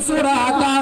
سو رہا تھا،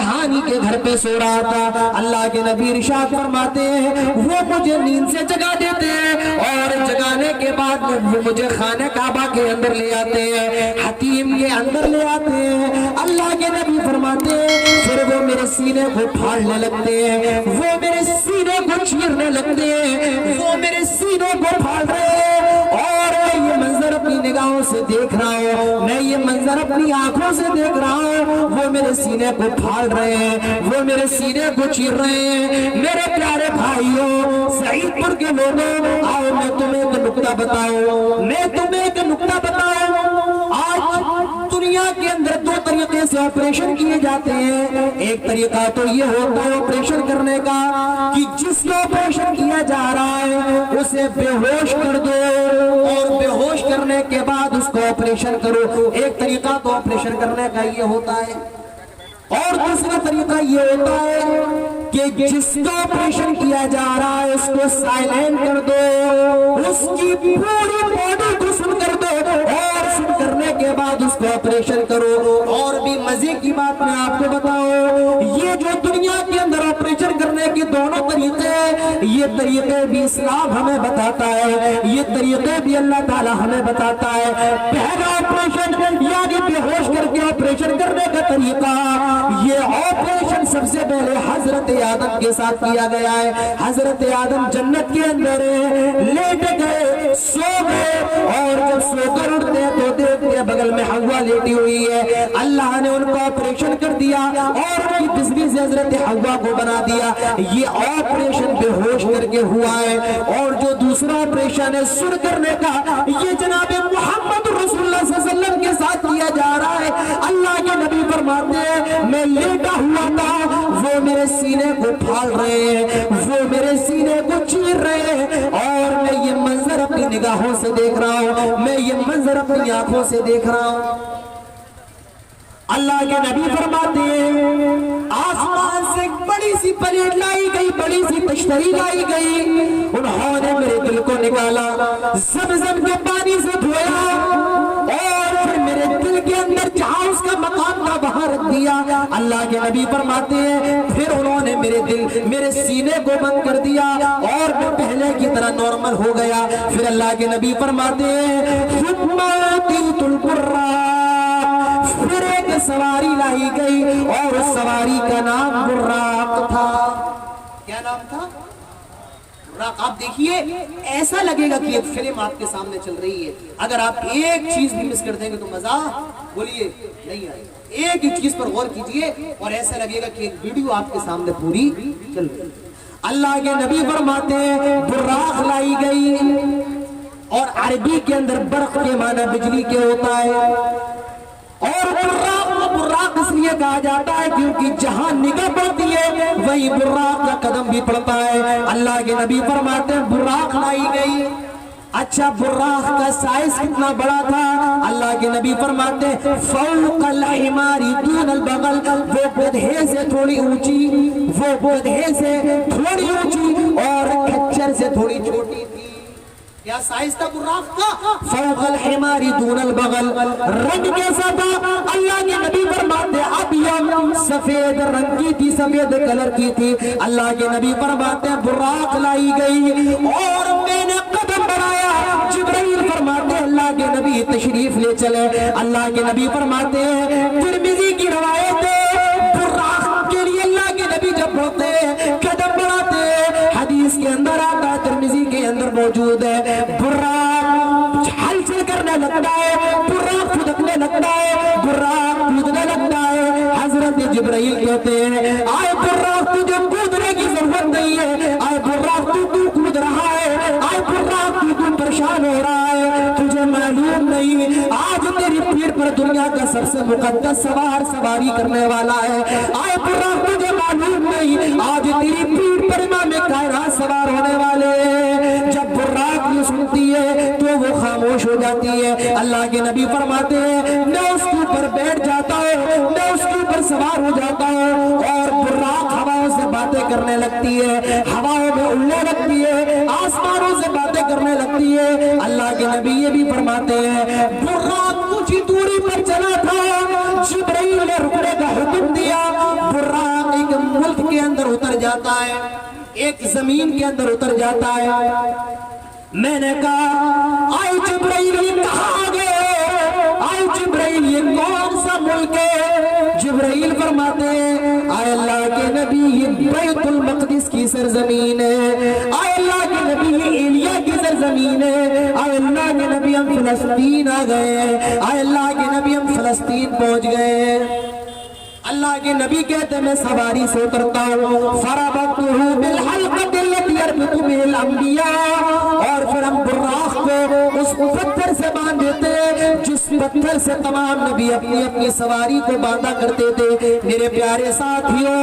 ہانی کے گھر پہ سو رہا تھا. اللہ کے نبی ارشاد فرماتے ہیں وہ مجھے نیند سے جگا دیتے ہیں اور جگانے کے بعد وہ مجھے خانہ کعبہ کے اندر لے آتے ہیں، حتیم کے اندر لے آتے ہیں. اللہ کے نبی فرماتے ہیں پھر وہ میرے سینے کو پھاڑنے لگتے ہیں، وہ میرے سینے کو چیرنے لگتے ہیں، وہ میرے سینے کو پھاڑ رہے ہیں. اور میں یہ منظر اپنی نگاہوں سے دیکھ رہا ہوں، میں یہ منظر اپنی آنکھوں سے دیکھ رہا ہوں. وہ میرے سینے کو پھاڑ رہے ہیں، وہ میرے سینے کو چیر رہے ہیں. میرے پیارے بھائیوں، سعید پور کے لوگوں، آؤ میں تمہیں ایک نکتہ بتاؤں، میں تمہیں ایک نکتہ بتاؤں. آج دنیا کے اندر دو طریقے سے آپریشن کیے جاتے ہیں. ایک طریقہ تو یہ ہوتا ہے آپریشن کرنے کا کہ جس کو آپریشن کیا جا رہا ہے اسے بے ہوش کر دو اور بے ہوش کرنے کے بعد اس کو آپریشن کرو. ایک طریقہ تو آپریشن کرنے کا یہ ہوتا ہے. اور دوسرا طریقہ یہ ہوتا ہے کہ جس کو آپریشن کیا جا رہا ہے اس کو سائلنٹ کر دو، اس کی پوری باڈی کو سن کر دو اور سن کرنے کے بعد اس کو آپریشن کرو. اور بھی مزے کی بات میں آپ کو بتاؤں، یہ جو دنیا کے اندر آپریشن کرنے کے دونوں طریقے، یہ طریقے بھی اسلام ہمیں بتاتا ہے، یہ طریقے بھی اللہ تعالی ہمیں بتاتا ہے. پہلا آپریشن یعنی بے ہوش کر کے آپریشن کرنے کا طریقہ، یہ آپریشن سب سے پہلے حضرت آدم کے ساتھ کیا گیا ہے. حضرت آدم جنت کے اندر لیٹ گئے، سو گئے، اور جب سو کر اٹھتے تو دیکھتے بغل میں حوا لیٹی ہوئی ہے. اللہ نے ان کو آپریشن کر دیا اور ان کی بزنی سے حضرت حوا کو بنا دیا. یہ آپریشن بے ہوش کر کے ہوا ہے. اور جو دوسرا آپریشن ہے سر کرنے کا، یہ جناب محمد رسول اللہ صلی اللہ علیہ وسلم کے ساتھ کیا جا رہا ہے. اللہ کے نبی فرماتے ہیں میں لیٹا ہوا تھا، وہ میرے سینے کو پھاڑ رہے ہیں، وہ میرے سینے کو چیر رہے ہیں، اور میں یہ منظر اپنی نگاہوں سے دیکھ رہا ہوں، میں یہ منظر اپنی آنکھوں سے دیکھ رہا ہوں. اللہ کے نبی فرماتے ہیں آسمان سے ایک بڑی سی پلیٹ لائی گئی، بڑی سی تشتری لائی گئی. انہوں نے میرے دل کو نکالا، زمزم کے پانی سے دھویا اور پھر میرے دل کے اندر جہاں اس کا مقام تھا وہاں رکھ دیا. اللہ کے نبی فرماتے ہیں پھر انہوں نے میرے سینے کو بند کر دیا اور میں پہلے کی طرح نارمل ہو گیا. پھر اللہ کے نبی فرماتے ہیں خدمات القرآن، پھر ایک سواری لائی گئی اور اس سواری کا نام براق تھا. کیا نام تھا؟ براق. آپ دیکھیے ایسا لگے گا کہ ایک فلم آپ کے سامنے چل رہی ہے. اگر آپ ایک چیز بھی مس کر دیں گے تو مزہ بولیے نہیں آئے. ایک ہی چیز پر غور کیجئے اور ایسا لگے گا کہ ایک ویڈیو آپ کے سامنے پوری چل رہی ہے. اللہ کے نبی فرماتے ہیں براق لائی گئی، اور عربی کے اندر برق کے معنی بجلی کے ہوتا ہے. اور براق کو براق اس لیے کہا جاتا ہے کیونکہ جہاں نگاہ پڑتی ہے وہی براق کا قدم بھی پڑتا ہے. اللہ کے نبی فرماتے ہیں براق لائی گئی. اچھا براق کا سائز کتنا بڑا تھا؟ اللہ کے نبی فرماتے ہیں فوق الحمار دون البغل، وہ گدھے سے تھوڑی اونچی، وہ گدھے سے تھوڑی اونچی اور کھچر سے تھوڑی چھوٹی تھی. کیا سائز تھا براق کا؟ فوق الحمار دون البغل. رنگ کیسا تھا؟ اللہ کے نبی فرماتے ابیض، سفید رنگ کی تھی، سفید کلر کی تھی. اللہ کے نبی فرماتے ہیں براق لائی گئی اور میں نے قدم بڑھایا. جبرائیل فرماتے ہیں اللہ کے نبی تشریف لے چلے. اللہ کے نبی فرماتے ہیں ترمذی کی روایت ہے براق کے لیے اللہ کے نبی جب بڑھتے ہیں قدم بڑھاتے ہیں، حدیث کے اندر آتا ہے ترمذی کے اندر موجود ہے براق ہلچل کرنے لگتا ہے، براق پھدکنے لگتا ہے، براق کودنے لگتا ہے. حضرت جبرائیل کہتے ہیں آئے براق تجھے کودنے کی ضرورت نہیں ہے، آئے براق تو کود رہا ہے، آئے براق تو پریشان ہو رہا ہے، تجھے معلوم نہیں آج تیری پیٹھ پر دنیا کا سب سے مقدس سوار سواری کرنے والا ہے. آئے براق تجھے معلوم نہیں آج تیری پیٹھ پر امام کائنات سوار ہونے والے ہیں. جب براق یہ سنتی ہے تو وہ خاموش ہو جاتی ہے. اللہ کے نبی فرماتے ہیں میں اس کے اوپر بیٹھ جاتا ہوں، میں اس کے اوپر سوار ہو جاتا ہوں اور براق ہواؤں سے باتیں کرنے لگتی ہے، ہواؤں میں اڑنے لگتی ہے، آسمانوں سے باتیں کرنے لگتی ہے. اللہ کے نبی یہ بھی فرماتے ہیں براق کچھ دوری پر چلا تھا، جبرائیل نے رکنے کا جاتا ہے، ایک زمین کے اندر اتر جاتا ہے۔ میں نے کہا آئے جبرائیل یہ کہاں گئے؟ آئے جبرائیل یہ کون سا ملک ہے؟ جبرائیل فرماتے ہیں آئے اللہ کے نبی یہ بیت المقدس کی سرزمین ہے، آئے اللہ کے نبی یہ ایلیا کی سرزمین ہے، آئے اللہ کے نبی ہم فلسطین آ گئے ہیں، آئے اللہ کے نبی ہم فلسطین پہنچ گئے ہیں۔ اللہ کے نبی کہتے ہیں میں سواری سے اترتا ہوں، فربطتہ بالحلقۃ التي يربط بها الانبیاء، اور پھر ہم براق کو اس پتھر سے باندھ دیتے جس پتھر سے تمام نبی اپنی اپنی سواری کو باندھا کرتے تھے۔ میرے پیارے ساتھیوں،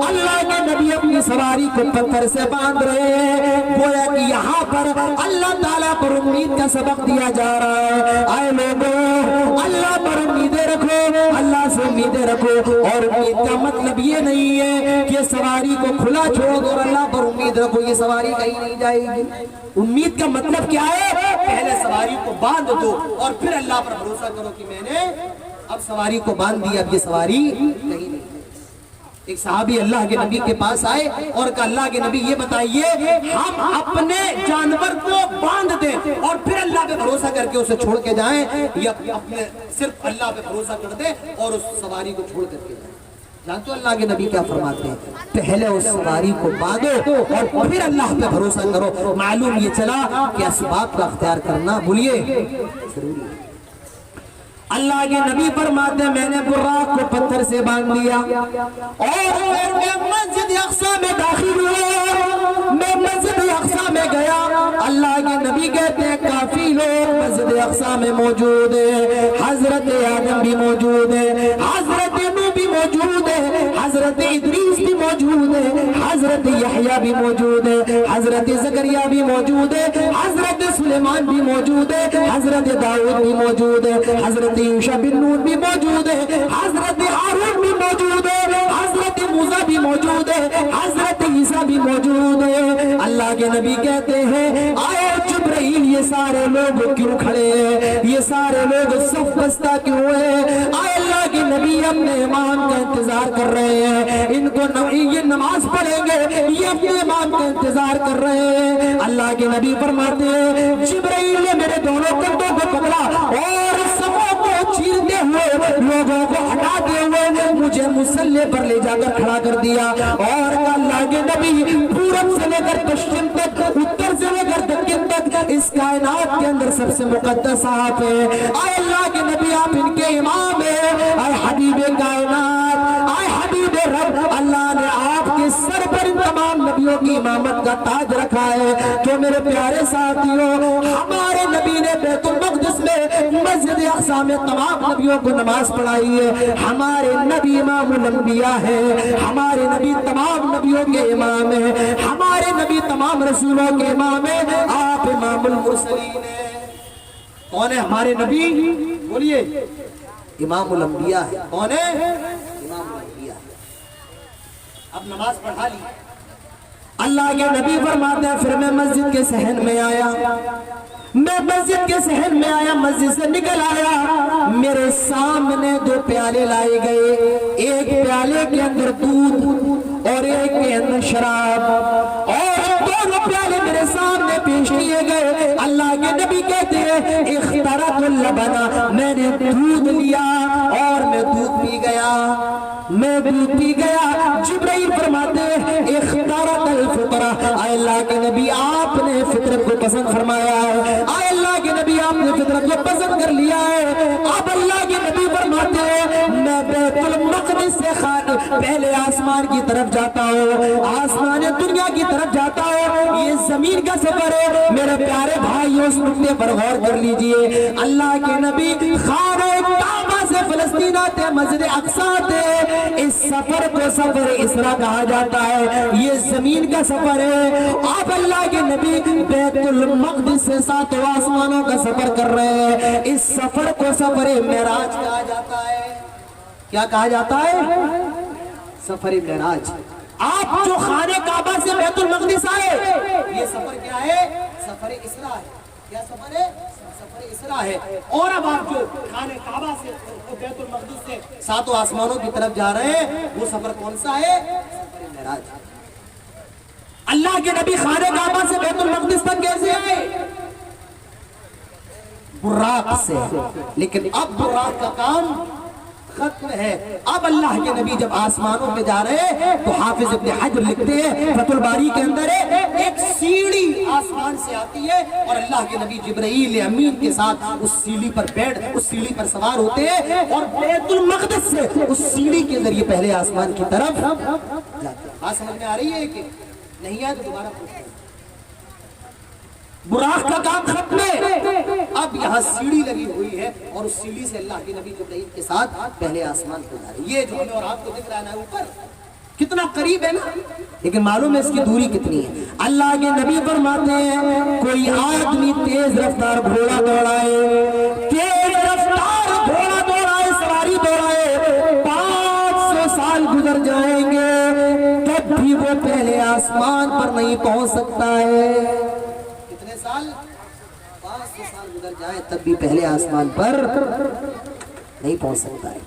اللہ کے نبی اپنی سواری کو پتھر سے باندھ رہے ہیں، گویا کہ یہاں پر اللہ تعالیٰ پر امید کا سبق دیا جا رہا ہے۔ آئے لوگوں، اللہ پر امیدیں رکھو، اللہ سے امیدیں رکھو، اور امید کا مطلب یہ نہیں ہے کہ سواری کو کھلا چھوڑ دو اور اللہ پر امید رکھو، یہ سواری کہیں نہیں جائے گی۔ امید کا مطلب کیا ہے؟ پہلے سواری کو باندھ دو اور پھر اللہ پر بھروسہ کرو کہ میں نے اب سواری کو باندھ دیا، اب یہ سواری کہیں نہیں جائے۔ ایک صحابی اللہ کے نبی کے پاس آئے اور کہا اللہ کے نبی یہ بتائیے ہم اپنے جانور کو باندھ دیں اور پھر اللہ پہ بھروسہ کر کے اسے چھوڑ کے جائیں، یا اپنے صرف اللہ پہ بھروسہ کر دیں اور اس سواری کو چھوڑ کر کے جائیں؟ جانتے ہو اللہ کے نبی کیا فرماتے ہیں؟ پہلے اس سواری کو باندھو اور پھر اللہ پہ بھروسہ کرو۔ معلوم یہ چلا کہ اسباب کا اختیار کرنا بھولیے ضروری ہے۔ اللہ کے نبی فرماتے ہیں میں نے براق کو پتھر سے باندھ دیا اور پھر میں مسجد اقصی میں داخل ہوا، میں مسجد اقصی میں گیا۔ اللہ کے نبی کہتے ہیں کافی لوگ مسجد اقصی میں موجود ہیں، حضرت آدم بھی موجود ہے، حضرت نوح بھی موجود ہے، حضرت ادریس بھی موجود ہے، حضرت یحییٰ بھی موجود ہے، حضرت زکریا بھی موجود ہے، حضرت سلیمان بھی موجود ہے، حضرت داؤد بھی موجود ہے، حضرت یوشع بن نون بھی موجود ہے، حضرت ہارون بھی موجود ہے، حضرت موسیٰ بھی موجود ہے، حضرت عیسیٰ بھی موجود ہے۔ اللہ کے نبی کہتے ہیں آئے جبرائیل یہ سارے لوگ کیوں کھڑے ہیں؟ یہ سارے لوگ صف بستہ کیوں ہیں؟ آئے اللہ کے نبی اپنے امام کا انتظار کر رہے ہیں، ان کو یہ نماز پڑھیں گے، یہ اپنے امام کا انتظار کر رہے ہیں۔ اللہ کے نبی فرماتے ہیں جبرائیل نے میرے دونوں کندھوں کو پکڑا اور صفوں کو چیرتے ہوئے لوگوں کو ہٹاتے ہوئے مجھے مصلی پر لے جا کر کھڑا کر دیا، اور اللہ کے نبی پورب سے لے کر پشچم تک، اتر سے لے کر دکن تک اس کائنات کے اندر سب سے مقدس آپ ہیں۔ آئے اللہ کے نبی آپ ان کے امام ہیں، آئے حبیب کائنات، آئے حبیب رب، اللہ نے آپ کے سر پر ان تمام نبیوں کی امامت کا تاج رکھا ہے۔ تو میرے پیارے ساتھیوں، ہمارے نبی نے بیت المقدس میں مسجد اقصی میں تمام نبیوں کو نماز پڑھائی ہے۔ ہمارے نبی امام الانبیاء ہیں، ہمارے نبی تمام نبیوں کے امام ہیں، ہمارے نبی تمام رسولوں کے امام ہیں، آپ امام المرسلین ہیں۔ کون ہے ہمارے نبی؟ بولیے امام الانبیاء ہے۔ کون ہے؟ امام الانبیاء۔ اب نماز پڑھا لی، اللہ کے نبی فرماتے ہیں پھر میں مسجد کے صحن میں آیا، میں مسجد کے صحن میں آیا، مسجد سے نکل آیا، میرے سامنے دو پیالے لائے گئے، ایک پیالے کے اندر دودھ اور ایک کے اندر شراب، اور دونوں پیالے میرے سامنے پیش کیے گئے۔ اللہ کے نبی کہتے ہیں اخترت اللبنا، میں نے دودھ لیا اور میں دودھ پی گیا، میں دودھ پی گیا۔ جبرائیل فرماتے ہیں اخترت الفطرہ، اے اللہ کے نبی آپ نے فطرت کو پسند فرمایا ہے، اے اللہ کے نبی آپ نے فطرت کو پسند کر لیا ہے۔ اب اللہ کے نبی فرماتے ہیں میں بیت المقدس سے پہلے آسمان کی طرف جاتا ہوں، آسمان دنیا کی طرف جاتا ہوں، یہ زمین کا سفر ہے۔ میرے پیارے بھائیوں اس نقطے پر غور کر لیجئے، اللہ کے نبی خانہ کعبہ سے فلسطین آتے، مسجد اقصی آتے، اس سفر کو سفر اسرا کہا جاتا ہے، یہ زمین کا سفر ہے۔ آپ اللہ کے نبی بیت المقدس سے ساتوں آسمانوں کا سفر کر رہے ہیں، اس سفر کو سفر معراج کہا جاتا ہے۔ کیا کہا جاتا ہے؟ سفر معراج۔ آپ جو خانہ کعبہ سے بیت المقدس آئے، یہ سفر کیا ہے؟ سفر اسرا ہے۔ کیا سفر ہے؟ سفر اسرا ہے۔ اور اب آپ جو خانہ کعبہ سے بیت المقدس سے ساتوں آسمانوں کی طرف جا رہے ہیں، وہ سفر کون سا ہے؟ سفر معراج۔ اللہ کے نبی خانہ کعبہ سے بیت المقدس تک کیسے آئے؟ براق سے. لیکن اب براق کا کام ختم ہے. اب اللہ کے نبی جب آسمانوں پہ جا رہے ہیں تو حافظ ابن حجر لکھتے ہیں فتح الباری کے اندر ایک سیڑھی آسمان سے آتی ہے اور اللہ کے نبی جبرائیل امین کے ساتھ اس سیڑھی پر بیٹھ اس سیڑھی پر سوار ہوتے ہیں اور بیت المقدس سے اس سیڑھی کے ذریعے پہلے آسمان کی طرف جاتے ہیں. بات سمجھ میں آ رہی ہے کہ نہیں ہے؟ تو دوبارہ پوچھتے ہیں. براق کا کام ختم ہے. اب یہاں سیڑھی لگی ہوئی ہے اور اس سیڑھی سے اللہ کے نبی جبرائیل کے ساتھ پہلے آسمان کو جا رہے ہیں. یہ جو ہمیں اور آپ کو دکھ رہا ہے نا اوپر کتنا قریب ہے نا, لیکن معلوم ہے اس کی دوری کتنی ہے. اللہ کے نبی فرماتے ہیں کوئی آدمی تیز رفتار گھوڑا دوڑائے, تیز رفتار گھوڑا دوڑائے, سواری دوڑائے, 500 سال گزر جائیں گے تب بھی وہ پہلے آسمان پر نہیں پہنچ سکتا ہے. 500 سال گزر جائے تب بھی پہلے آسمان پر نہیں پہنچ سکتا ہے.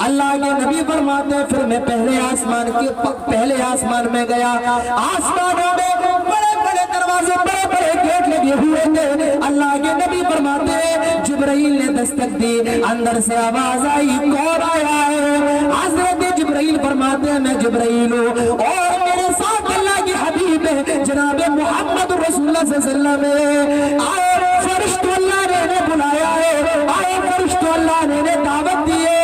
اللہ کے نبی فرماتے ہیں پھر میں پہلے آسمان میں گیا. آسمانوں میں بڑے بڑے دروازے, بڑے بڑے گیٹ لگے ہوئے تھے. اللہ کے نبی فرماتے ہیں جبرائیل نے دستک دی, اندر سے آواز آئی کون آیا ہے؟ حضرت جبرائیل فرماتے ہیں میں جبرائیل ہوں اور میرے ساتھ اللہ کے حبیب جناب محمد رسول اللہ صلی اللہ علیہ وسلم آئے. فرشتوں اللہ نے بلایا ہے, آئے فرشتوں اللہ نے دعوت دی ہے.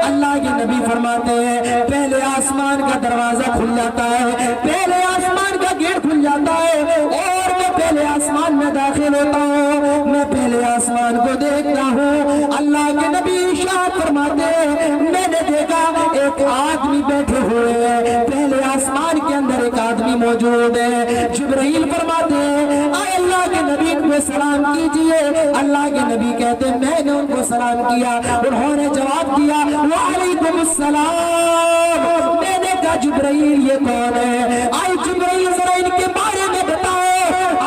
اللہ کے نبی فرماتے ہیں پہلے آسمان کا دروازہ کھل جاتا ہے, پہلے آسمان کا گیٹ کھل جاتا ہے اور میں پہلے آسمان میں داخل ہوتا ہوں. میں پہلے آسمان کو دیکھتا ہوں. اللہ کے نبی ارشاد فرماتے ہیں میں نے دیکھا ایک آدمی بیٹھے ہوئے ہیں. پہلے آسمان کے اندر ایک آدمی موجود ہے. جبرائیل فرماتے ہیں اے اللہ کے نبی کو سلام کیجئے. اللہ کے نبی کہتے ہیں میں نے ان کو سلام کیا. انہوں نے جواب دیا وعلیکم السلام. میں نے کہا جبرائیل یہ کون ہے؟ آئے جبرائیل ذرا ان کے بارے میں بتاؤ.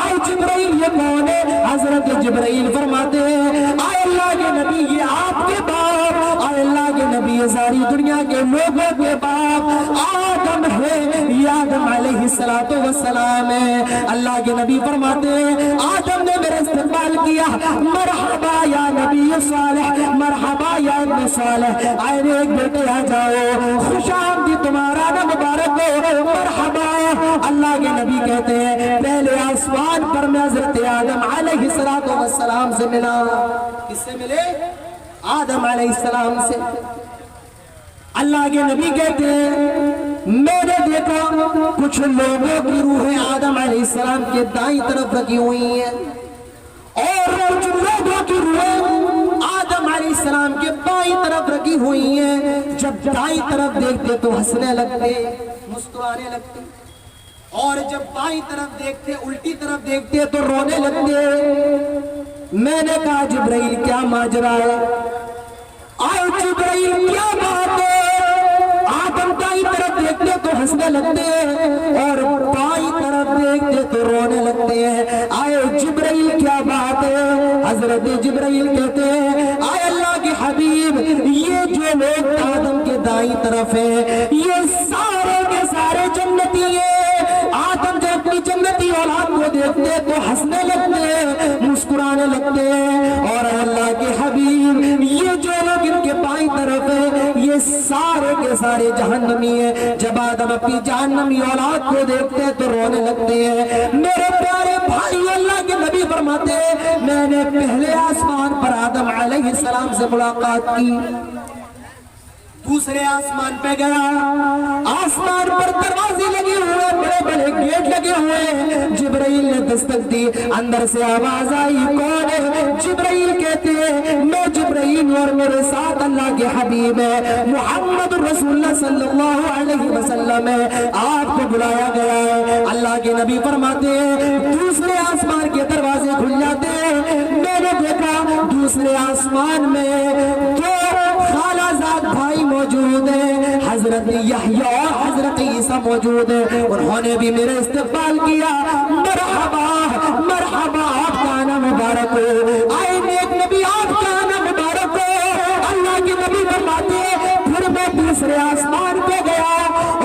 آئے جبرائیل یہ کون ہے؟ حضرت جبرائیل فرماتے ہیں آئے اللہ کے نبی یہ آپ کے باپ, آئے اللہ کے نبی یہ ساری دنیا کے لوگوں کے باپ آدم ہے. یہ آدم علیہ السلام ہے. اللہ کے نبی فرماتے ہیں آدم نے میرا استقبال کیا. مرحبا یا نبی صالح, مرحبا یا ابن صالح. آئے ایک بیٹے آ جاؤ, خوش آمدید تمہارا نام مبارک ہو, مرحبا. اللہ کے نبی کہتے ہیں پہلے آسمان پر میں حضرت آدم علیہ السلام سے ملا. کس سے ملے؟ آدم علیہ السلام سے. اللہ کے نبی کہتے ہیں میں نے دیکھا کچھ لوگوں کی روحیں آدم علیہ السلام کے دائیں طرف رکھی ہوئی ہیں اور کچھ لوگوں کی روحیں آدم علیہ السلام کے بائیں طرف رکھی ہوئی ہیں. جب دائیں طرف دیکھتے تو ہنسنے لگتے, مسکرانے لگتے, اور جب بائیں طرف دیکھتے الٹی طرف دیکھتے تو رونے لگتے. میں نے کہا جبرائیل کیا ماجرا ہے؟ آئے جبرائیل کیا بات ہے؟ آدم دائیں طرف دیکھتے تو ہنسنے لگتے ہیں اور بائیں طرف دیکھتے تو رونے لگتے ہیں. آئے جبرائیل کیا بات ہے؟ حضرت جبرائیل کہتے ہیں آئے اللہ کے حبیب یہ جو لوگ آدم کے دائیں طرف ہیں یہ سارے کے سارے جنتی ہیں. آدم جب اپنی جنتی اولاد کو دیکھتے تو ہنسنے لگتے, مسکرانے لگتے. اور اللہ کے حبیب یہ جو لوگ ان کے بائیں طرف ہیں یہ سارے کے سارے جہنمی ہیں. جب آدم اپنی جہنمی اولاد کو دیکھتے تو رونے لگتے ہیں. میرے پیارے بھائی اللہ کے نبی فرماتے ہیں میں نے پہلے آسمان پر آدم علیہ السلام سے ملاقات کی. دوسرے آسمان پہ گیا, آسمان پر دروازے لگے ہوئے, بڑے بڑے گیٹ لگے ہوئے. جبرائیل نے دستک دی, اندر سے آواز آئی کون ہے؟ جبرائیل کہتے ہیں میں جبرائیل اور میرے ساتھ اللہ کے حبیب ہے محمد رسول اللہ صلی اللہ علیہ وسلم ہے, آپ کو بلایا گیا ہے. اللہ کے نبی فرماتے ہیں دوسرے آسمان کے دروازے کھل جاتے ہیں. میں نے دیکھا دوسرے آسمان میں دو خالہ زاد بھائی موجود ہیں, حضرت یحییٰ اور حضرت عیسیٰ موجود ہیں. انہوں نے بھی میرا استقبال کیا. مرحبا مرحبا, آپ کا نام مبارک ہو. آئے نیک نبی آپ کا نام مبارک ہو. اللہ کے نبی فرماتے ہیں پھر میں دوسرے آسمان پہ گیا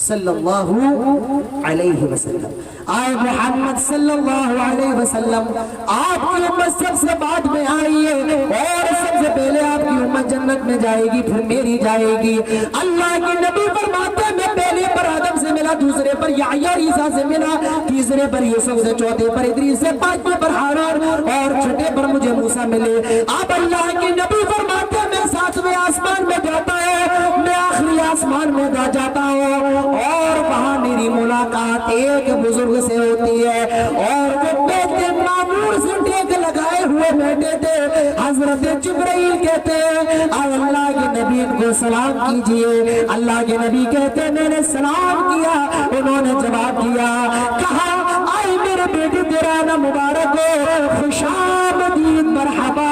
صلی اللہ علیہ وسلم. آئے محمد صلی اللہ علیہ وسلم آپ کی امت سب سے بعد میں آئی ہے اور سب سے پہلے آپ کی امت جنت میں جائے گی پھر میری جائے گی. اللہ کے نبی فرماتے ہیں میں پہلے پر آدم سے ملا, دوسرے پر یحییٰ عیسیٰ سے ملا, تیسرے پر یوسف سے, چوتھے پر ادریس سے, پانچویں پر ہارون اور چھٹے پر مجھے موسیٰ ملے. اب اللہ کے نبی فرماتے ہیں میں ساتویں آسمان میں جاتا ہوں, میں آخری آسمان میں جاتا ہوں اور وہاں میری ملاقات ایک بزرگ سے ہوتی ہے اور وہ بیت معمور سے ٹیک لگائے ہوئے بیٹھے تھے. حضرت جبرائیل کہتے ہیں اے اللہ کے نبی ان کو سلام کیجئے. اللہ کے نبی کہتے ہیں میں نے سلام کیا, انہوں نے جواب دیا, کہا آئے میرے بیٹے تیرا نام مبارک ہو, خوش آمدید, مرحبا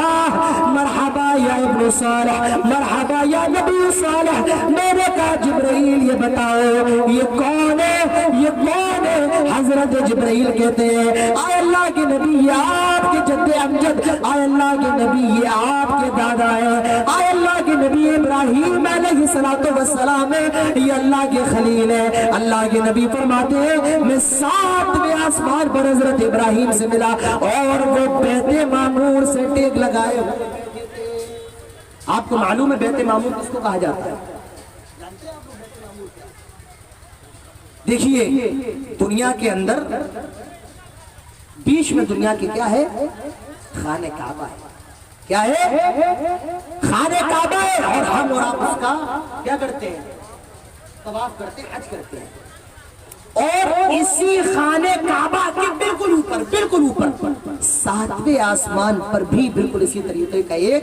مرحبا یا ابن صالح, مرحبا یا نبی صالح. میں نے کہا جبرائیل یہ بتاؤ یہ کون ہے, یہ کون ہے؟ حضرت جبرائیل کہتے ہیں اے اللہ کے نبی یہ آپ کے جد امجد, اے اللہ کے نبی یہ آپ کے دادا ہے, اے اللہ کے نبی ابراہیم علیہ السلام ہے, یہ اللہ کے خلیل ہے. اللہ کے نبی فرماتے ہیں میں ساتویں آسمان پر حضرت ابراہیم سے ملا اور وہ بیت معمور سے ٹیک لگائے. آپ کو معلوم ہے بیت معمور کس کو کہا جاتا ہے؟ دیکھیے دنیا کے اندر بیچ میں دنیا کی کیا ہے؟ خانہ کعبہ ہے. کیا ہے؟ خانہ کعبہ ہے. اور ہم اور آپ اس کا کیا کرتے ہیں؟ طواف کرتے ہیں, حج کرتے ہیں. اور اسی خانہ کعبہ کے بالکل اوپر ساتویں آسمان پر بھی بالکل اسی طریقے کا ایک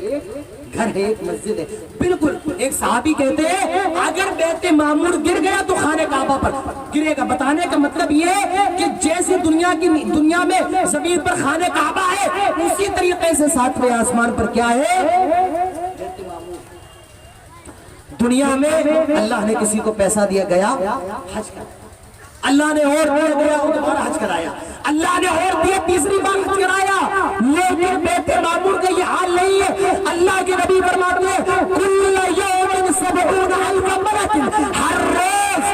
گھر ہے, ایک مسجد ہے. بالکل ایک صحابی کہتے ہیں اگر بیت معمور گر گیا تو خانہ کعبہ پر گرے گا. بتانے کا مطلب یہ ہے کہ جیسے دنیا میں زمین پر خانہ کعبہ ہے اسی طریقے سے ساتویں آسمان پر کیا ہے؟ بیت معمور. دنیا میں اللہ نے کسی کو پیسہ دیا گیا حج کر, اللہ نے اور دیا گیا وہ دوبارہ حج کرایا, اللہ نے اور دیا تیسری بار حج کرایا. لیکن بیت معمور کا یہ حال نہیں ہے. اللہ کے نبی فرماتے ہیں کل یوم 70,000 ملک, ہر روز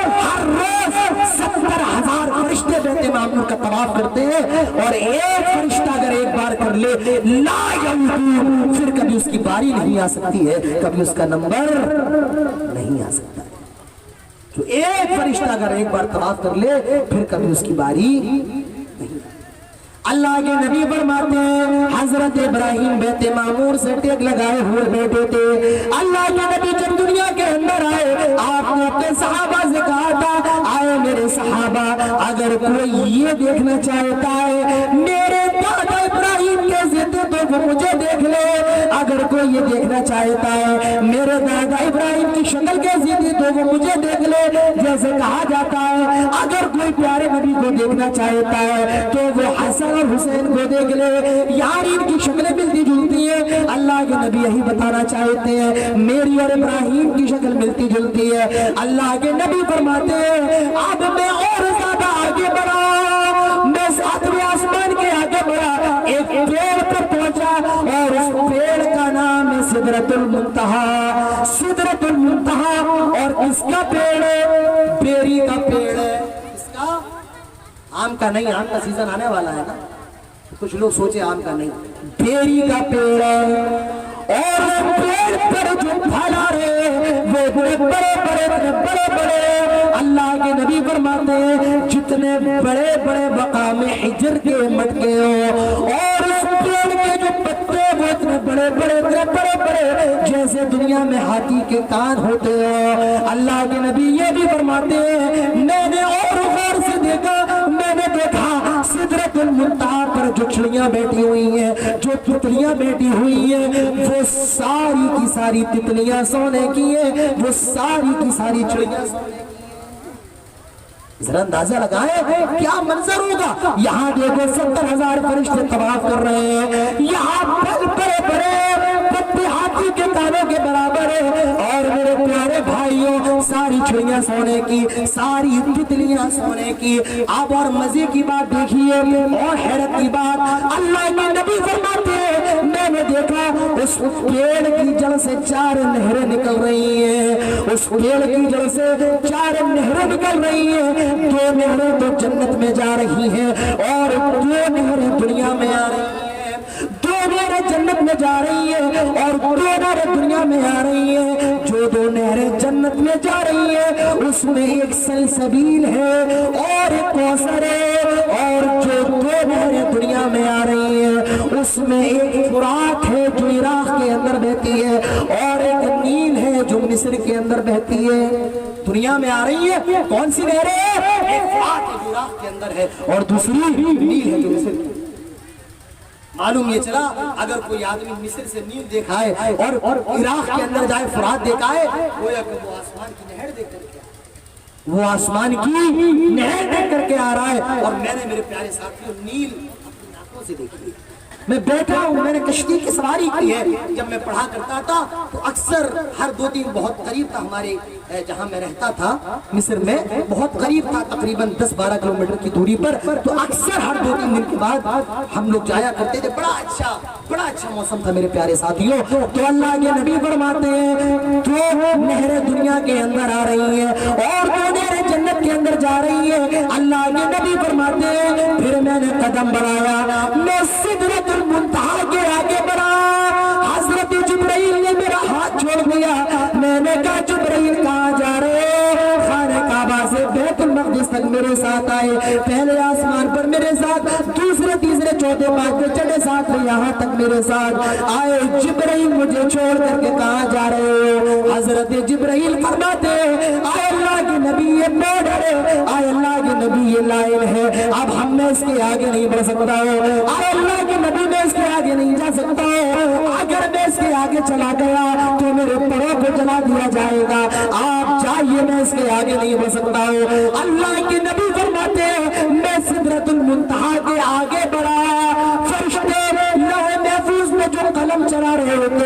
70,000 فرشتے بیت معمور کا طواف کرتے ہیں اور ایک فرشتہ اگر ایک بار کر لے لا یموت, پھر کبھی اس کی باری نہیں آ سکتی ہے, کبھی اس کا نمبر نہیں آ سکتا. تو ایک فرشتہ اگر ایک بار طواف کر لے پھر کبھی اس کی باری نہیں. اللہ کے نبی فرماتے ہیں حضرت ابراہیم بیت معمور سے ٹیک لگائے ہوئے بیٹھے تھے. اللہ کے نبی جب دنیا کے اندر آئے آپ نے اپنے صحابہ سے کہا تھا آئے میرے صحابہ اگر کوئی یہ دیکھنا چاہتا ہے میرے دادا ابراہیم کے ضد تو وہ مجھے دیکھ لے, اگر کوئی یہ دیکھنا چاہتا ہے میرے دادا ابراہیم کی شکل کے ضد تو وہ مجھے دیکھ لے. جیسے کہا جاتا ہے اگر کوئی پیارے نبی کو دیکھنا چاہتا ہے تو وہ حسن اور حسین کو دیکھ لے, یار ان کی شکلیں ملتی جلتی ہیں. اللہ کے نبی یہی بتانا چاہتے ہیں میری اور ابراہیم کی شکل ملتی جلتی ہے. اللہ کے نبی فرماتے ہیں اب میں اور زیادہ آگے بڑھا, میں ساتویں آسمان کے آگے بڑھا, ایک پیڑ پر پہنچا اور اس پیڑ کا نام ہے سدرۃ المنتہا. سدرۃ المنتہا اور اس کا پیڑ بیری کا پیڑ ہے. اس کا آم کا نہیں, آم کا سیزن آنے والا ہے نا, کچھ لوگ سوچے آم کا نہیں, بیری کا پیڑ ہے. اور اس پیڑ پر جو پھل آ رہے وہ بڑے بڑے اللہ کے نبی فرماتے ہیں جتنے بڑے بڑے مقام حجر کے مٹکے ہو, اور اس پیڑ کے جو پتے وہ اتنے بڑے بڑے جیسے دنیا میں ہاتھی کے کان ہوتے ہو. اللہ کے نبی یہ بھی فرماتے ہیں میں نے اور غور سے دیکھا, میں نے دیکھا سدرۃ المنتہا پر جو چڑیاں بیٹھی ہوئی ہیں, جو تتلیاں بیٹھی ہوئی ہیں, وہ ساری کی ساری تتلیاں سونے کی ہیں, وہ ساری کی ساری چڑیاں سونے کی ہیں. ذرا اندازہ لگائیں کیا منظر ہوگا. یہاں دیکھو 70,000 فرشتے طواف کر رہے ہیں. یہاں پل بڑے بڑے پتے ہاتھی کے کانوں کے برابر ہے. اور میرے پیارے بھائیوں ساری چڑیاں سونے کی, ساری تتلیاں سونے کی. اب اور مزے کی بات دیکھیے اور حیرت کی بات, اللہ کے نبی فرماتے ہیں میں نے دیکھا اس پیڑ کی جڑ سے 4 نہریں نکل رہی ہیں. اس پیڑ کی جڑ سے 4 نہریں نکل رہی ہیں. 2 نہریں تو جنت میں جا رہی ہیں اور 2 نہریں دنیا میں آ رہی ہیں. 2 نہریں جنت میں جا رہی ہیں اور 2 نہریں دنیا میں آ رہی ہیں. جو 2 نہریں جنت میں جا رہی ہیں اس میں ایک سلسبیل ہے اور ایک کوثر ہے, اور جو 2 نہریں دنیا میں آ رہی ہیں اس میں ایک فرات ہے جو عراق کے اندر بہتی ہے, اور ایک نیل ہے جو مصر کے اندر بہتی ہے. دنیا میں آ رہی ہے کون سی نہریں ہیں؟ ایک فرات ہے جو عراق کے اندر ہے اور دوسری نیل ہے جو مصر کی. معلوم یہ چلا اگر کوئی آدمی مصر سے نیل دیکھا ہے اور عراق کے اندر جائے فرات دیکھا ہے, گویا کہ وہ آسمان کی نہر دیکھ کر کے وہ آسمان کی نہر دیکھ کر کے آ رہا ہے. اور میں نے میرے پیارے ساتھیوں نیل اپنی آنکھوں سے دیکھی ہے. میں بیٹھا ہوں, میں نے کشتی کی سواری کی ہے. جب میں پڑھا کرتا تھا تو اکثر ہر 2-3 بہت قریب تھا ہمارے جہاں میں رہتا تھا مصر میں, بہت قریب تھا تقریباً 10-12 کلومیٹر کی دوری پر. تو اکثر ہر 2-3 دن کے بعد ہم لوگ جایا کرتے تھے. بڑا اچھا موسم تھا میرے پیارے ساتھیوں. تو اللہ کے نبی فرماتے ہیں 2 نہریں دنیا کے اندر آ رہی ہیں اور 2 نہریں جنت کے اندر جا رہی ہیں. اللہ کے نبی فرماتے ہیں پھر میں نے قدم بڑھایا, میں سدرۃ المنتہا کے آگے بڑھا. حضرت جبرائیل نے میرا ہاتھ چھوڑ دیا. میں نے کہا جبرائیل کہاں جا رہے ہو؟ خانہ کعبہ سے بیت المقدس تک میرے ساتھ آئے. پہلے آسمان پر میرے ساتھ, دوسرے تیسرے چوتھے پانچویں چڑھے ساتھ یہاں تک میرے ساتھ آئے. جبرائیل مجھے چھوڑ کر کے کہاں جا رہے ہو؟ حضرت جبرائیل فرماتے آئے اللہ کے نبی یہ بارڈر ہے, آئے اللہ کے نبی یہ لائن ہے, اب ہم میں اس کے آگے نہیں بڑھ سکتا ہوں. آئے اللہ کے نبی میں اس کے آگے نہیں جا سکتا ہوں. اگر میں اس کے آگے چلا گیا تو میرے پروں کو جلا دیا جائے گا. آپ جائیے, میں اس کے آگے نہیں بڑھ سکتا ہوں. اللہ کے نبی فرماتے ہیں میں سدرۃ المنتہا کے آگے بڑھا. فرشتے لوح محفوظ میں جو قلم چلا رہے ہوتے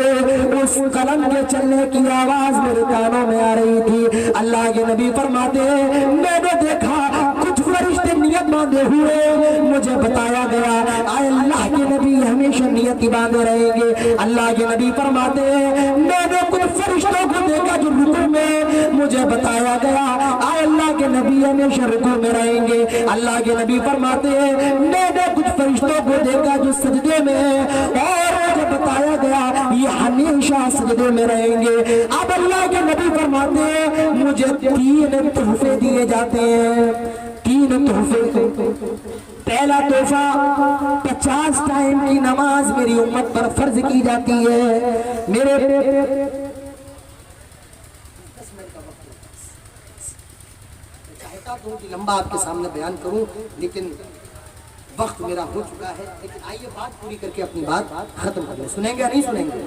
اس قلم کے چلنے کی آواز میرے کانوں میں آ رہی تھی. اللہ کے نبی فرماتے ہیں میں نے دیکھا کچھ فرشتے نیت باندھے ہوئے. مجھے بتایا گیا آئے اللہ کے نبی ہمیشہ نیت ہی باندھے رہیں گے. اللہ کے نبی فرماتے ہیں میں نے کچھ فرشتوں کو دیکھا جو رکوع میں, مجھے بتایا گیا آئے اللہ کے نبی ہمیشہ رکوع میں رہیں گے. اللہ کے نبی فرماتے ہیں میں نے کچھ فرشتوں کو دیکھا جو سجدے میں, اور مجھے بتایا گیا یہ ہمیشہ سجدے میں رہیں گے. اب اللہ کے نبی فرماتے ہیں مجھے 3 تحفے دیے جاتے ہیں. 3 تحفے. پہلا تحفہ 50 ٹائم کی نماز میری امت پر فرض کی جاتی ہے. میرے لمبا آپ کے سامنے بیان کروں لیکن وقت میرا ہو چکا ہے. لیکن آئیے بات پوری کر کے اپنی بات ختم کر لیں. سنیں گے یا نہیں سنیں گے؟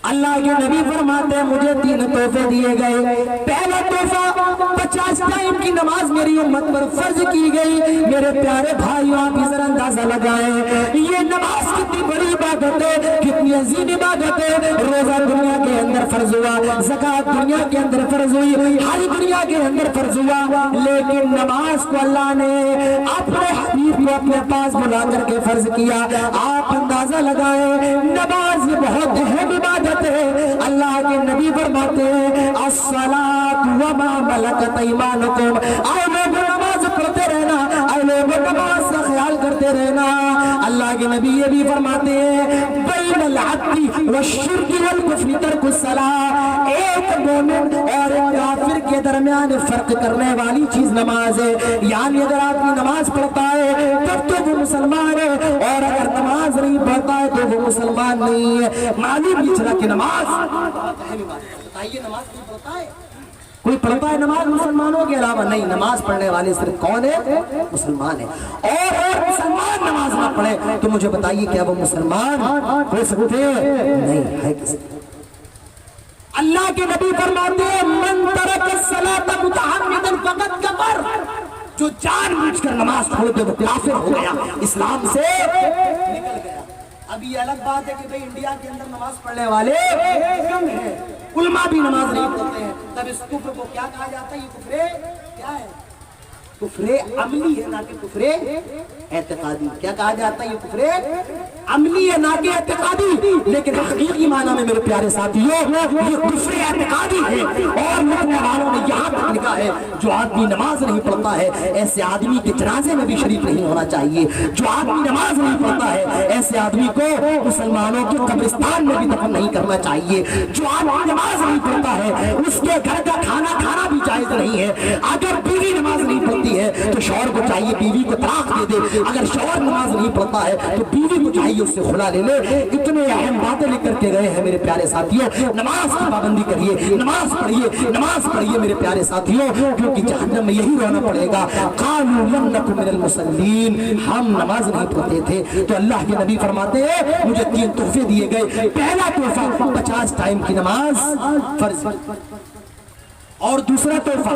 اللہ کے نبی فرماتے ہیں مجھے 3 تحفے دیے گئے. پہلا تحفہ 50 ٹائم کی نماز میری امت پر فرض کی گئی. میرے پیارے بھائیوں آپ ذرا اندازہ لگائیں یہ نماز کتنی بڑی عبادت ہے, کتنی عظیم عبادت ہے. روزہ دنیا کے اندر فرض ہوا, زکوٰۃ دنیا کے اندر فرض ہوئی, حج دنیا کے اندر فرض ہوا, لیکن نماز کو اللہ نے اپنے حبیب کو اپنے پاس بلا کر کے فرض کیا. آپ اندازہ لگائیں نماز یہ بہت اہم عبادت ہے. اللہ کے نبی فرماتے ہیں الصلاۃ وما ملکت ایمانکم, اے لوگوں نماز پڑھتے رہنا, اے لوگوں نماز کا خیال کرتے رہنا. اللہ کے نبی یہ بھی فرماتے ہیں بین العبد والشرک والکفر ترک الصلاۃ, ایک مومن اور ایک کافر کے درمیان فرق کرنے والی چیز نماز ہے. یعنی اگر آدمی نماز پڑھتا ہے تب تو وہ مسلمان ہے, اور اگر نماز نہیں پڑھتا ہے تو وہ مسلمان نہیں ہے. معلوم یہ چلا کہ نماز بتائیے نماز کوئی پڑھتا ہے, کوئی پڑھتا ہے نماز مسلمانوں کے علاوہ؟ نہیں. نماز پڑھنے والے صرف کون ہے؟ مسلمان ہے. اور مسلمان نماز نہ پڑھے تو مجھے بتائیے کیا وہ مسلمان ہو سکتے ہیں؟ نہیں ہے. کسی اللہ کے نبی فرماتے ہیں من ترک الصلاۃ متعمدا فقد کفر، جو جان بوجھ کر نماز چھوڑ دے وہ کافر ہو گیا، اسلام سے نکل گیا۔ اب یہ الگ بات ہے کہ بھئی انڈیا کے اندر نماز پڑھنے والے کم ہیں، علماء بھی نماز نہیں پڑھتے ہیں، تب اس کفر کو کیا کہا جاتا ہے؟ یہ کفر کیا ہے؟ کفر عملی ہے، نہ کہ کفر اعتقادی۔ کیا کہا جاتا ہے؟ یہ کفر عملی ہے، نہ کہ اعتقادی۔ لیکن حقیقی معنی میں میرے پیارے ساتھیوں یہ کفر اعتقادی ہے، اور لکھنے والوں نے یہاں تک لکھا ہے جو آدمی نماز نہیں پڑھتا ہے ایسے آدمی کے جنازے میں بھی شریک نہیں ہونا چاہیے، جو آدمی نماز نہیں پڑھتا ہے ایسے آدمی کو مسلمانوں کے قبرستان میں بھی دفن نہیں کرنا چاہیے، جو آدمی نماز نہیں پڑھتا ہے اس کے گھر کا کھانا کھانا بھی جائز نہیں ہے۔ اگر بیوی نماز نہیں پڑھتی ہے تو شوہر کو چاہیے بیوی کو طلاق دے دے، اگر شوہر نماز نہیں پڑھتا ہے تو بیوی کو چاہیے اس سے خلا لے لے۔ اتنے اہم باتیں لکھ کر کے گئے ہیں میرے پیارے ساتھیوں، نماز کی پابندی کریے، نماز پڑھیے میرے پیارے ساتھیوں، کیونکہ جہنم میں یہی رونا پڑے گا۔ قالوا لم نکن من المصلین، ہم نماز نہیں پڑھتے تھے۔ تو اللہ کے نبی فرماتے ہیں مجھے 3 تحفے دیے گئے، پہلا تحفہ 50 ٹائم کی نماز فرض، اور دوسرا تحفہ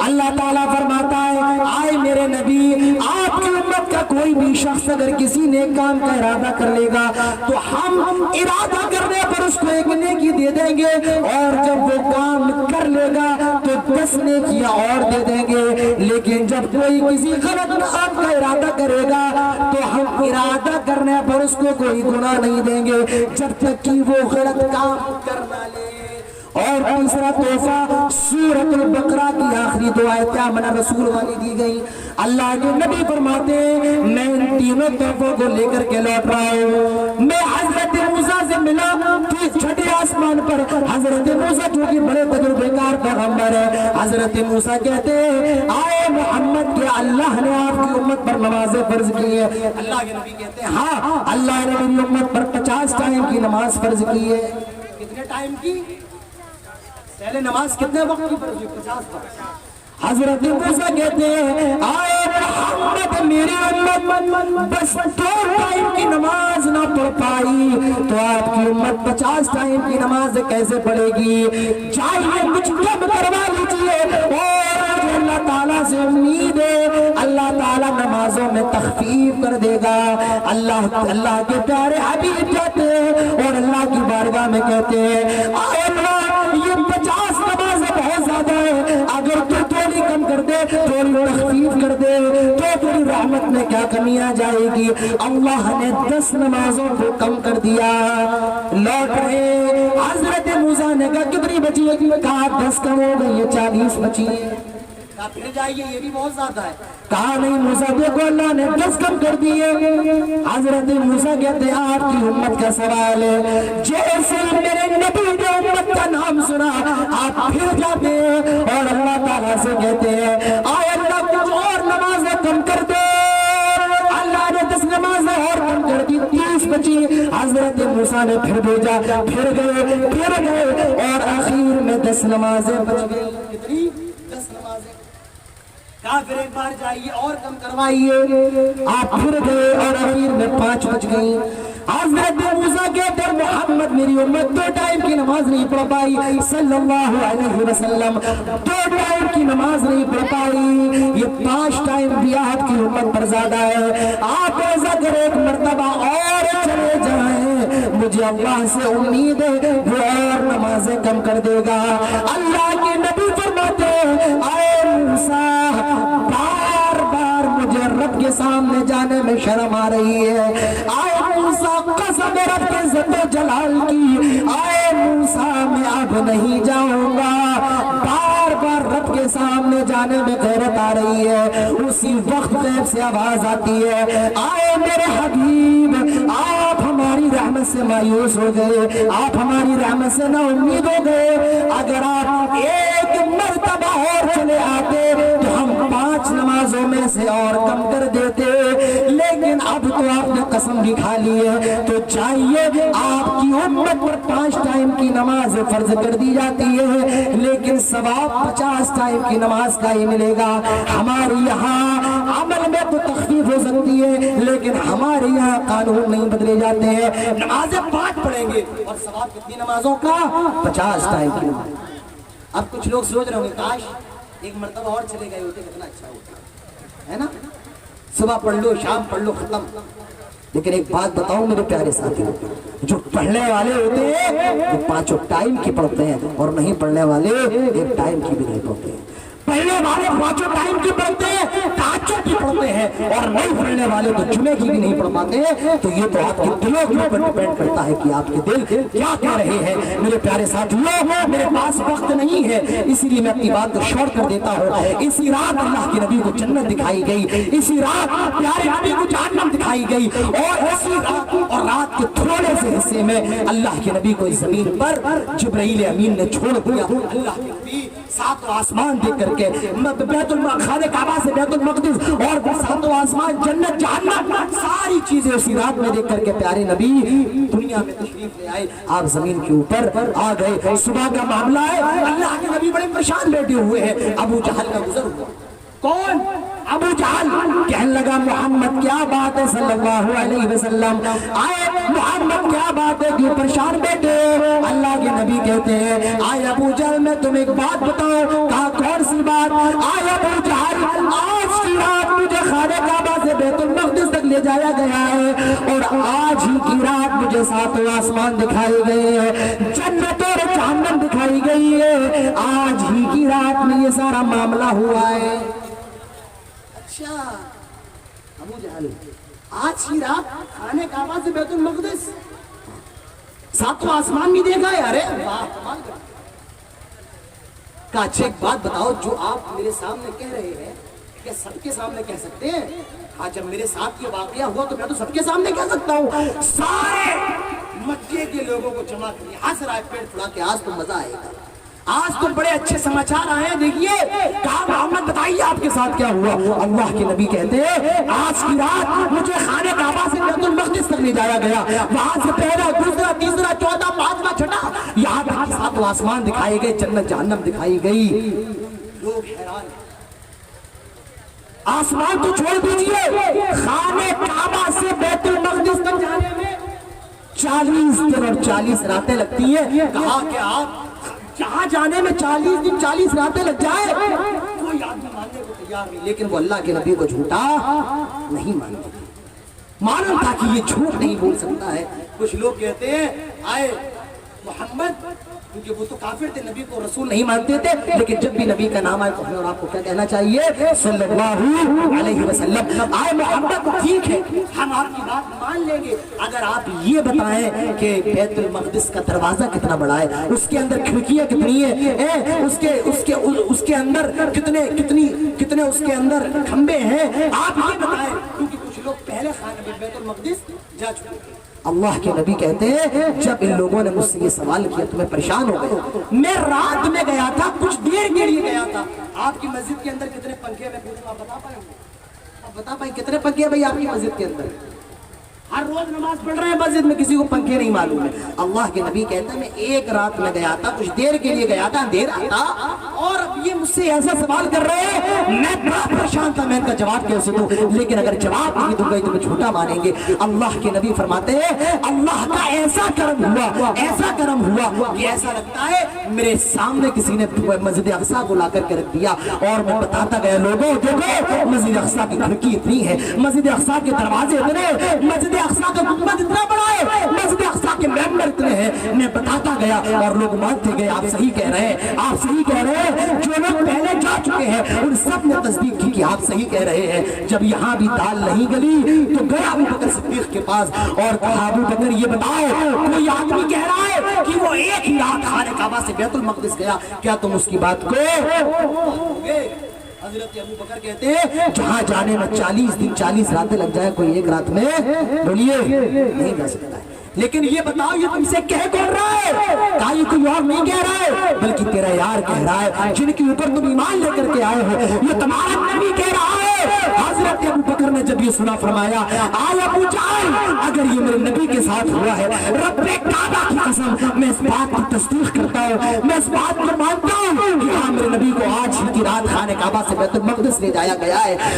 اللہ تعالیٰ فرماتا ہے آئے میرے نبی آپ کی امت کا کوئی بھی شخص اگر کسی نیک کام کا ارادہ کر لے گا تو ہم ارادہ کرنے پر اس کو 1 نیکی دے دیں گے، اور جب وہ کام کر لے گا تو 10 نیکیاں اور دے دیں گے۔ لیکن جب کوئی کسی غلط کام کا ارادہ کرے گا تو ہم ارادہ کرنے پر اس کو کوئی گناہ نہیں دیں گے جب تک کہ وہ غلط کام کرنا لے۔ اور تیسرا تحفہ سورۃ البقرہ کی آخری 2 آیتیں آمنہ رسول والی دی گئی۔ اللہ کے نبی فرماتے ہیں میں ان تینوں تحفوں کو لے کر کے لوٹ رہا ہوں۔ میں حضرت موسیٰ سے ملا کہ 6 آسمان پر حضرت موسیٰ جو کہ بڑے تجربے کار پیغمبر ہے، حضرت موسیٰ کہتے ہیں آئے محمد کہ اللہ نے آپ کی امت پر نمازیں فرض کی ہے۔ اللہ کے نبی کہتے ہیں ہاں اللہ نے میری امت پر 50 ٹائم کی نماز فرض کی ہے۔ کتنے ٹائم کی؟ پہلے نماز کتنے وقت کی فرض ہوئی؟ 50 وقت۔ حضرت موسیٰ کہتے ہیں آئے محمد میری امت بس 2 ٹائم کی نماز نہ پڑھ پائی تو آپ کی امت 50 ٹائم کی نماز کیسے پڑھے گی؟ چاہیے کچھ کم کروا لیجیے، اور اللہ تعالیٰ سے امید ہے اللہ تعالیٰ نمازوں میں تخفیف کر دے گا۔ اللہ کے پیارے حبیب کہتے ہیں اور اللہ کی بارگاہ میں کہتے ہیں آئے اللہ یہ 50 نمازیں بہت زیادہ ہے، اگر تو تھوڑی کم کر دے، تھوڑی تخفیف کر دے تو تیری رحمت میں کیا کمی آ جائے گی؟ اللہ نے 10 نمازوں کو کم کر دیا۔ لوٹ رہے حضرت موسیٰ نے کہا کتنی بچی ہے؟ کہا 10 کم ہو گئی ہے، 40 بچی ہے۔ کہا پھر جائیے یہ بھی بہت زیادہ ہے۔ کہا نہیں موسیٰ دیکھو اللہ نے 10 کم کر دیے۔ حضرت موسیٰ کہتے ہیں آپ کی امت کا سوال ہے جیسے میرے نبی نے امت کا نام سنا آپ پھر جاتے ہیں اور اللہ تعالیٰ سے کہتے ہیں آئے اللہ کچھ اور نمازیں کم کر دے۔ اللہ نے 10 نمازیں اور کم کر دی، 30 بچی۔ حضرت موسیٰ نے پھر بھیجا، پھر گئے اور آخر میں 10 نمازیں بچ گئی۔ کتنی؟ 10 نمازیں۔ کہا پھر ایک بار جائیے اور کم کروائیے۔ آپ پھر گئے اور آخر میں 5 بچ گئی۔ حضرت موسیٰ کہتے ہیں محمد میری امت 2 ٹائم کی نماز نہیں پڑھ پائی، صلی اللہ علیہ وسلم 2 ٹائم کی نماز نہیں پڑھ پائی، یہ 5 ٹائم بھی آپ کی امت پر زیادہ ہے۔ آپ ایسا کریں ایک مرتبہ اور چلے جائیں، مجھے اللہ سے امید ہے وہ اور نمازیں کم کر دے گا۔ اللہ کے نبی فرماتے ہیں اے موسیٰ بار بار مجھے رب کے سامنے جانے میں شرم آ رہی ہے۔ آئے موسیٰ قسم رب کے عزت و جلال کی، آئے موسیٰ میں اب نہیں جاؤں گا۔ بار بار رب کے سامنے جانے میں غیرت آ رہی ہے۔ اسی وقت غیب سے آواز آتی ہے آئے میرے حبیب آپ ہماری رحمت سے مایوس ہو گئے، آپ ہماری رحمت سے نا امید ہو گئے، اگر آپ ایک مرتبہ اور چلے آتے تو ہم 5 نمازوں میں سے اور کم کر دیتے، لیکن اب تو آپ نے قسم بھی کھا لی ہے تو چاہیے آپ کی امت پر 5 ٹائم کی نماز فرض کر دی جاتی ہے، لیکن ثواب 50 ٹائم کی نماز کا ہی ملے گا۔ ہمارے یہاں عمل میں تو تخفیف تکلیف ہو سکتی ہے، لیکن ہمارے یہاں قانون نہیں بدلے جاتے ہیں۔ نمازیں 5 پڑھیں گے اور ثواب کتنی نمازوں کا؟ 50 ٹائم کی۔ اب کچھ لوگ سوچ رہے ہوں گے کاش ایک مرتبہ اور چلے گئے ہوتے کتنا اچھا ہوتا ہے نا، صبح پڑھ لو شام پڑھ لو ختم۔ لیکن ایک بات بتاؤں میرے پیارے ساتھیوں، جو پڑھنے والے ہوتے ہیں وہ 5 ٹائم کی پڑھتے ہیں، اور نہیں پڑھنے والے 1 ٹائم کی بھی نہیں پڑھتے ہیں۔ پڑھنے والے 5 ٹائم کی پڑھتے ہیں، تہجد کی پڑھتے ہیں، اور نہیں پڑھنے والے تو جمعے کی بھی نہیں پڑھ پاتے ہیں۔ تو یہ تو آپ کے دلوں کے اوپر ڈیپینڈ کرتا ہے کہ آپ کے دل کیا کہہ رہے ہیں۔ میرے پیارے ساتھیوں، میرے پاس وقت نہیں ہے، اسی لیے میں اپنی بات کو شارٹ کر دیتا ہوں۔ اسی رات اللہ کے نبی کو جنت دکھائی گئی، اسی رات پیارے نبی کو جہنم دکھائی گئی، اور اسی رات اور رات کے تھوڑے سے حصے میں اللہ کے نبی کو اس زمین پر جبرائیل امین نے چھوڑ دیا۔ اللہ کے نبی 7 آسمان دیکھ کر کے بیت خانہ کعبہ سے بیت المقدس اور 7 آسمان، جنت، جہنم، ساری چیزیں اسی رات میں دیکھ کر کے پیارے نبی دنیا میں تشریف لے آئے۔ آپ زمین کے اوپر آ گئے۔ صبح کا معاملہ ہے، اللہ کے نبی بڑے پریشان بیٹھے ہوئے ہیں۔ ابو جہل کا گزر ہوا۔ کون؟ ابو جہل کہنے لگا محمد کیا بات ہے صلی اللہ علیہ وسلم، آئے محمد کیا بات ہے، کیوں پریشان بیٹھے؟ اللہ کے نبی کہتے ہیں آئے ابو جہل میں تمہیں ایک بات بتاؤں۔ کہا کون سی بات؟ آئے ابو جہل آج کی رات مجھے خانہ کعبہ سے بیت المقدس تک لے جایا گیا ہے، اور آج ہی کی رات مجھے 7 آسمان دکھائے گئے ہیں، جنت اور جہنم دکھائی گئی ہے، آج ہی کی رات میں یہ سارا معاملہ ہوا ہے۔ اچھا ابو جہل آج ہی رات خانہ کعبہ سے بیت المقدس 7 آسمان بھی دیکھا ہے؟ ارے واہ کمال کر۔ اچھا ایک بات بتاؤ، جو آپ میرے سامنے کہہ رہے ہیں کیا سب کے سامنے کہہ سکتے ہیں؟ ہاں جب میرے ساتھ یہ واقعہ ہوا تو میں تو سب کے سامنے کہہ سکتا ہوں۔ سارے مکے کے لوگوں کو جمع کریے، ہنس رہا ہے پیٹ پھلا کے، آج تو مزہ آئے گا، آج تو بڑے اچھے سماچار آئے ہیں۔ دیکھیے کہا محمد بتائیے آپ کے ساتھ کیا ہوا؟ اللہ کے نبی کہتے ہیں آج کی رات مجھے خانہ کعبہ سے بیت المقدس تک لے جایا گیا، وہاں سے پہلا، دوسرا، تیسرا، 14، 5واں، 6واں، یہاں تک 7 آسمان دکھائے گئے، جنت جہنم دکھائی گئی۔ لوگ حیران، آسمان تو چھوڑ دیجئے، خانہ کعبہ سے بیت المقدس تک جانے میں 40 دن اور 40 راتیں لگتی ہیں۔ کہا کہ آپ جہاں جانے میں 40 دن 40 راتیں لگ جائے، کوئی آدمی ماننے کو تیار نہیں، لیکن وہ اللہ کے نبی کو جھوٹا نہیں مانتے، معلوم تھا کہ یہ جھوٹ نہیں بول سکتا ہے۔ کچھ لوگ کہتے ہیں آئے محمد، کیونکہ وہ تو کافر تھے، نبی کو رسول نہیں مانتے تھے، لیکن جب بھی نبی کا نام آئے تو ہمیں اور آپ کو کیا کہنا چاہیے؟ صلی اللہ علیہ وسلم۔ آئے محمد ٹھیک ہے ہم آپ کی بات مان لیں گے اگر آپ یہ بتائیں کہ بیت المقدس کا دروازہ کتنا بڑا ہے، اس کے اندر کھڑکیاں کتنی ہیں، اس کے اندر کتنے اس کے اندر کھمبے ہیں، آپ یہ بتائیں، کیونکہ کچھ لوگ پہلے خانہ بیت المقدس جا چکے ہیں۔ اللہ کے نبی کہتے ہیں جب ان لوگوں نے مجھ سے یہ سوال کیا تو میں پریشان ہو گیا، میں رات میں گیا تھا، کچھ دیر کے لیے گیا تھا۔ آپ کی مسجد کے اندر کتنے پنکھے میں پوچھوں، آپ بتا پائیں گے؟ آپ بتا پائیں کتنے پنکھے ہیں بھائی آپ کی مسجد کے اندر؟ ہر روز نماز پڑھ رہے ہیں مسجد میں، کسی کو پنکھے نہیں معلوم ہے۔ اللہ کے نبی کہتے ہیں میں ایک رات میں گیا تھا، کچھ دیر کے لیے گیا تھا، اندھیرا تھا، اور اب یہ مجھ سے ایسا سوال کر رہے ہیں، میں بڑا پریشان تھا، میں ان کا جواب کیسے دوں؟ لیکن اگر جواب نہیں دوں گا تو میں جھوٹا مانیں گے۔ اللہ کے نبی فرماتے ہیں اللہ کا ایسا کرم ہوا کہ ایسا لگتا ہے میرے سامنے کسی نے مسجد اقصیٰ کو لا کر کے رکھ دیا، اور میں بتاتا گیا لوگوں دیکھو مسجد اقصیٰ کی کھڑکی اتنی ہے، مسجد اقصیٰ کے دروازے اتنے، مسجد اقصیٰ کا گنبد اتنا بڑا ہے، مسجد اقصیٰ کے ممبر اتنے ہیں، میں بتاتا گیا اور لوگ مانتے گئے۔ آپ صحیح کہہ رہے ہیں، آپ صحیح کہہ رہے ہیں، جو لوگ پہلے جا چکے ہیں ان سب نے تصدیق کی کہ آپ صحیح کہہ رہے ہیں۔ جب یہاں بھی دال نہیں گلی تو گیا ابو بکر صدیق کے پاس اور کہا ابو بکر یہ بتاؤ، کوئی آدمی کہہ رہا ہے کہ وہ ایک ہی رات خانہ کعبہ سے بیت المقدس گیا، کیا تم اس کی بات کو مانوگے؟ حضرت ابو بکر کہتے ہیں جہاں جانے میں 40 دن 40 راتیں لگ جائے، کوئی ایک رات میں بولیے نہیں جا سکتا ہے۔ لیکن یہ بتاؤ یہ تم سے کہہ کون رہا ہے؟ کہا یہ کوئی اور نہیں کہہ رہا ہے بلکہ تیرا یار کہہ رہا ہے، جن کے اوپر تم ایمان لے کر کے آئے ہو، یہ تمہارا نبی کہہ رہا ہے۔ حضرت ابو بکر نے جب یہ سنا فرمایا آئے ابو جہل اگر یہ میرے نبی کے ساتھ ہوا ہے، رب کعبہ کی قسم میں اس بات کی تصدیق کرتا ہوں، میں اس بات کو مانتا ہوں کہ ہاں میرے نبی کو آج ہی کی رات خانہ کعبہ سے بیت المقدس لے جایا گیا ہے۔